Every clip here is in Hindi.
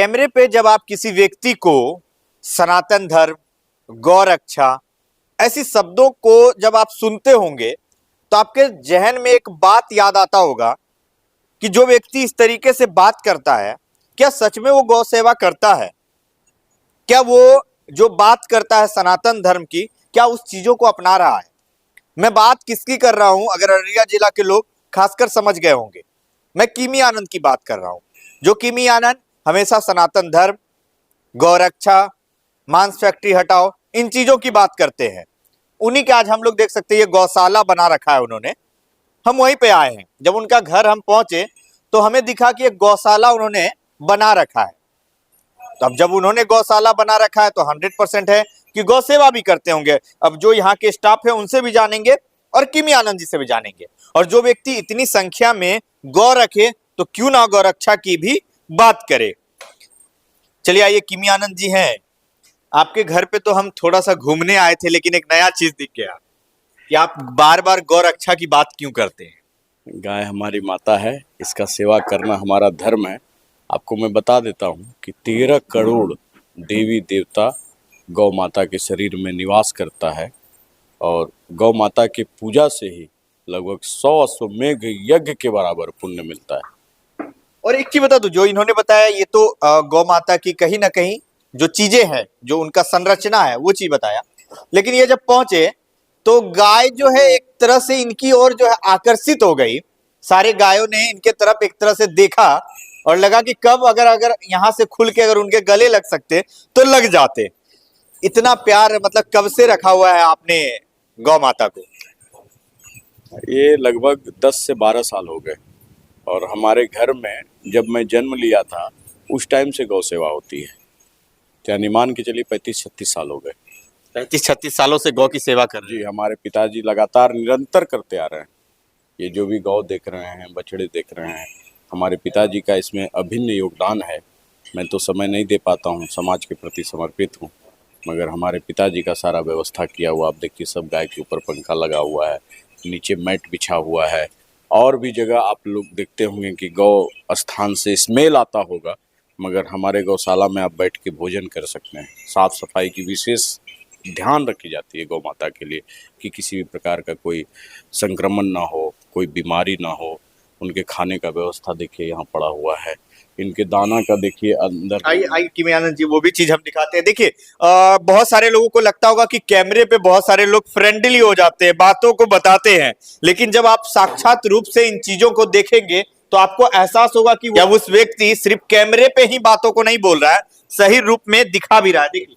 कैमरे पे जब आप किसी व्यक्ति को सनातन धर्म, गौरक्षा ऐसी शब्दों को जब आप सुनते होंगे तो आपके जहन में एक बात याद आता होगा कि जो व्यक्ति इस तरीके से बात करता है, क्या सच में वो गौ सेवा करता है? क्या वो जो बात करता है सनातन धर्म की, क्या उस चीजों को अपना रहा है? मैं बात किसकी कर रहा हूं, अगर अररिया जिला के लोग खासकर समझ गए होंगे, मैं किमी आनंद की बात कर रहा हूं। जो किमी आनंद हमेशा सनातन धर्म, गौरक्षा, मांस फैक्ट्री हटाओ, इन चीजों की बात करते हैं। उन्हीं के आज हम लोग देख सकते हैं, ये गौशाला बना रखा है उन्होंने। हम वहीं पे आए हैं, जब उनका घर हम पहुंचे तो हमें दिखा कि एक गौशाला उन्होंने बना रखा है। तो अब जब उन्होंने गौशाला बना रखा है तो 100% है कि गौ सेवा भी करते होंगे। अब जो यहाँ के स्टाफ है उनसे भी जानेंगे और किमी आनंद जी से भी जानेंगे। और जो व्यक्ति इतनी संख्या में गौ रखे तो क्यों ना गौरक्षा की भी बात करे। चलिए आइए, किमी आनंद जी हैं, आपके घर पे तो हम थोड़ा सा घूमने आए थे, लेकिन एक नया चीज दिख गया कि आप बार बार गौरक्षा की बात क्यों करते हैं? गाय हमारी माता है, इसका सेवा करना हमारा धर्म है। आपको मैं बता देता हूँ कि 13 करोड़ देवी देवता गौ माता के शरीर में निवास करता है और गौ माता की पूजा से ही लगभग 100 अश्वमेघ यज्ञ के बराबर पुण्य मिलता है। और एक चीज बता दो, जो इन्होंने बताया ये तो गौ माता की कहीं ना कहीं जो चीजें हैं, जो उनका संरचना है वो चीज बताया, लेकिन ये जब पहुंचे तो गाय जो है एक तरह से इनकी ओर जो है आकर्षित हो गई। सारे गायों ने इनके तरफ एक तरह से देखा और लगा कि कब अगर अगर यहाँ से खुल के अगर उनके गले लग सकते तो लग जाते। इतना प्यार मतलब कब से रखा हुआ है आपने गौ माता को? ये लगभग 10 से 12 साल हो गए और हमारे घर में जब मैं जन्म लिया था उस टाइम से गौ सेवा होती है, यानी मान के चलिए 35-36 साल हो गए। 35-36 सालों से गौ की सेवा कर रहे जी, हमारे पिताजी लगातार निरंतर करते आ रहे हैं। ये जो भी गौ देख रहे हैं, बछड़े देख रहे हैं, हमारे पिताजी का इसमें अभिन्न योगदान है। मैं तो समय नहीं दे पाता हूँ, समाज के प्रति समर्पित हूँ, मगर हमारे पिताजी का सारा व्यवस्था किया हुआ। आप देखिए, सब गाय के ऊपर पंखा लगा हुआ है, नीचे मैट बिछा हुआ है। और भी जगह आप लोग देखते होंगे कि गौ स्थान से स्मेल आता होगा, मगर हमारे गौशाला में आप बैठ के भोजन कर सकते हैं। साफ सफाई की विशेष ध्यान रखी जाती है गौ माता के लिए कि किसी भी प्रकार का कोई संक्रमण ना हो, कोई बीमारी ना हो। उनके खाने का व्यवस्था देखिए यहाँ पड़ा हुआ है, इनके दाना का देखिए अंदर। आई किमी आनंद जी, वो भी चीज हम दिखाते हैं। देखिए बहुत सारे लोगों को लगता होगा कि कैमरे पे बहुत सारे लोग फ्रेंडली हो जाते हैं, बातों को बताते हैं, लेकिन जब आप साक्षात रूप से इन चीजों को देखेंगे तो आपको एहसास होगा कि जब उस व्यक्ति सिर्फ कैमरे पे ही बातों को नहीं बोल रहा है, सही रूप में दिखा भी रहा है। देखिए,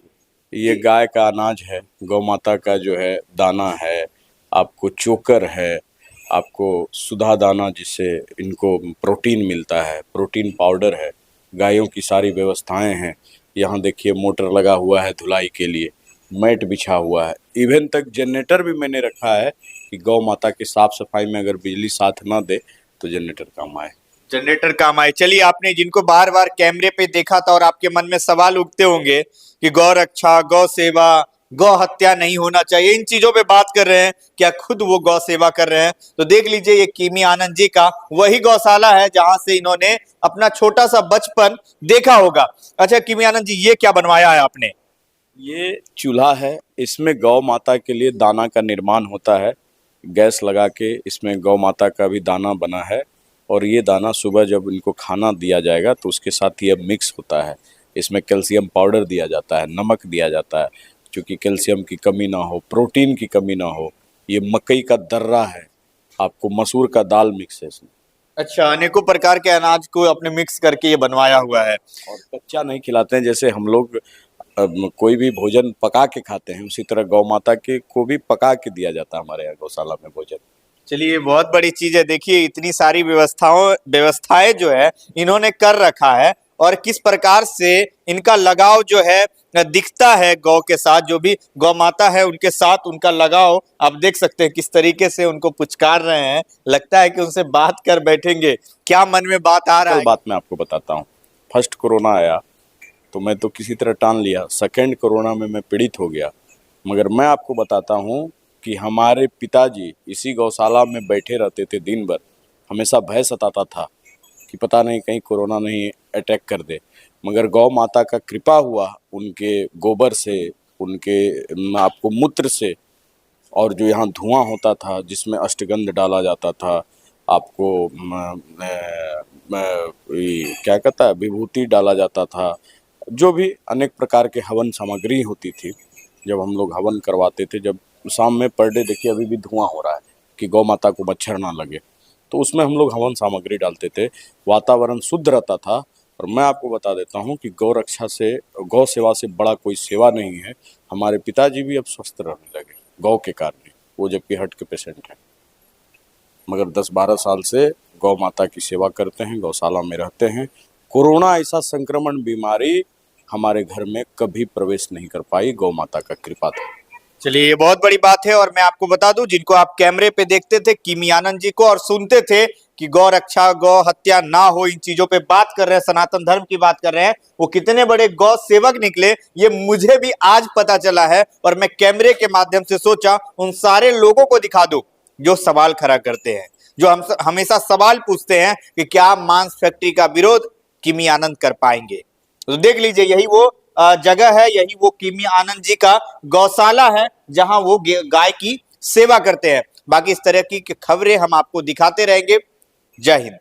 ये गाय का अनाज है, गौ माता का जो है दाना है, आपको चोकर है, आपको सुधा दाना जिससे इनको प्रोटीन मिलता है, प्रोटीन पाउडर है, गायों की सारी व्यवस्थाएं हैं। यहाँ देखिए मोटर लगा हुआ है धुलाई के लिए, मैट बिछा हुआ है, इवन तक जनरेटर भी मैंने रखा है कि गौ माता की साफ सफाई में अगर बिजली साथ ना दे तो जनरेटर काम आए। जनरेटर काम आए। चलिए, आपने जिनको बार बार कैमरे पे देखा था और आपके मन में सवाल उठते होंगे कि गौ रक्षा, गौ सेवा, गौ हत्या नहीं होना चाहिए, इन चीजों पे बात कर रहे हैं, क्या खुद वो गौ सेवा कर रहे हैं? तो देख लीजिए, ये किमी आनंद जी का वही गौशाला है जहां से इन्होंने अपना छोटा सा बचपन देखा होगा। अच्छा किमी आनंद जी, ये क्या बनवाया है आपने? ये चूल्हा है, इसमें गौ माता के लिए दाना का निर्माण होता है। गैस लगा के इसमें गौ माता का भी दाना बना है और ये दाना सुबह जब इनको खाना दिया जाएगा तो उसके साथ ये मिक्स होता है। इसमें कैल्शियम पाउडर दिया जाता है, नमक दिया जाता है, क्योंकि कैल्शियम की कमी ना हो, प्रोटीन की कमी ना हो। ये मकई का दर्रा है, आपको मसूर का दाल मिक्स है इसमें। अच्छा, अनेकों प्रकार के अनाज को अपने मिक्स करके ये बनवाया हुआ है। और कच्चा नहीं खिलाते हैं, जैसे हम लोग कोई भी भोजन पका के खाते हैं, उसी तरह गौ माता के को भी पका के दिया जाता है हमारे यहाँ गौशाला में भोजन। चलिए, बहुत बड़ी चीज है। देखिए, इतनी सारी व्यवस्थाएं जो है इन्होंने कर रखा है और किस प्रकार से इनका लगाव जो है दिखता है गौ के साथ। जो भी गौ माता है उनके साथ उनका लगाव आप देख सकते हैं, किस तरीके से उनको पुचकार रहे हैं। लगता है कि उनसे बात कर बैठेंगे। क्या मन में बात आ रहा है? बात मैं आपको बताता हूँ। फर्स्ट कोरोना आया तो मैं तो किसी तरह टाल लिया, सेकेंड कोरोना में मैं पीड़ित हो गया, मगर मैं आपको बताता हूँ कि हमारे पिताजी इसी गौशाला में बैठे रहते थे दिन भर। हमेशा भय सताता था कि पता नहीं कहीं कोरोना नहीं अटैक कर दे, मगर गौ माता का कृपा हुआ उनके गोबर से, उनके आपको मूत्र से, और जो यहाँ धुआं होता था जिसमें अष्टगंध डाला जाता था, आपको ये क्या कहता है, विभूति डाला जाता था, जो भी अनेक प्रकार के हवन सामग्री होती थी, जब हम लोग हवन करवाते थे, जब शाम में पर डे देखिए अभी भी धुआं हो रहा है कि गौ माता को मच्छर ना लगे, तो उसमें हम लोग हवन सामग्री डालते थे, वातावरण शुद्ध रहता था। और मैं आपको बता देता हूँ कि गौ रक्षा से, गौ सेवा से बड़ा कोई सेवा नहीं है। हमारे पिताजी भी अब स्वस्थ रहने लगे गौ के कारण, वो जबकि हार्ट के पेशेंट हैं, मगर 10-12 साल से गौ माता की सेवा करते हैं, गौशाला में रहते हैं। कोरोना ऐसा संक्रमण बीमारी हमारे घर में कभी प्रवेश नहीं कर पाई, गौ माता का कृपा था। चलिए, ये बहुत बड़ी बात है। और मैं आपको बता दूं, जिनको आप कैमरे पे देखते थे किमी आनंद जी को और सुनते थे कि गौ रक्षा, गौ हत्या ना हो, इन चीजों पे बात कर रहे हैं, सनातन धर्म की बात कर रहे हैं, वो कितने बड़े गौ सेवक निकले, ये मुझे भी आज पता चला है। और मैं कैमरे के माध्यम से सोचा उन सारे लोगों को दिखा दूं जो सवाल खड़ा करते हैं, जो हम हमेशा सवाल पूछते हैं कि क्या मांस फैक्ट्री का विरोध किमी आनंद कर पाएंगे। तो देख लीजिए, यही वो जगह है, यही वो किमी आनंद जी का गौशाला है जहां वो गाय की सेवा करते हैं। बाकी इस तरह की खबरें हम आपको दिखाते रहेंगे। जय हिंद।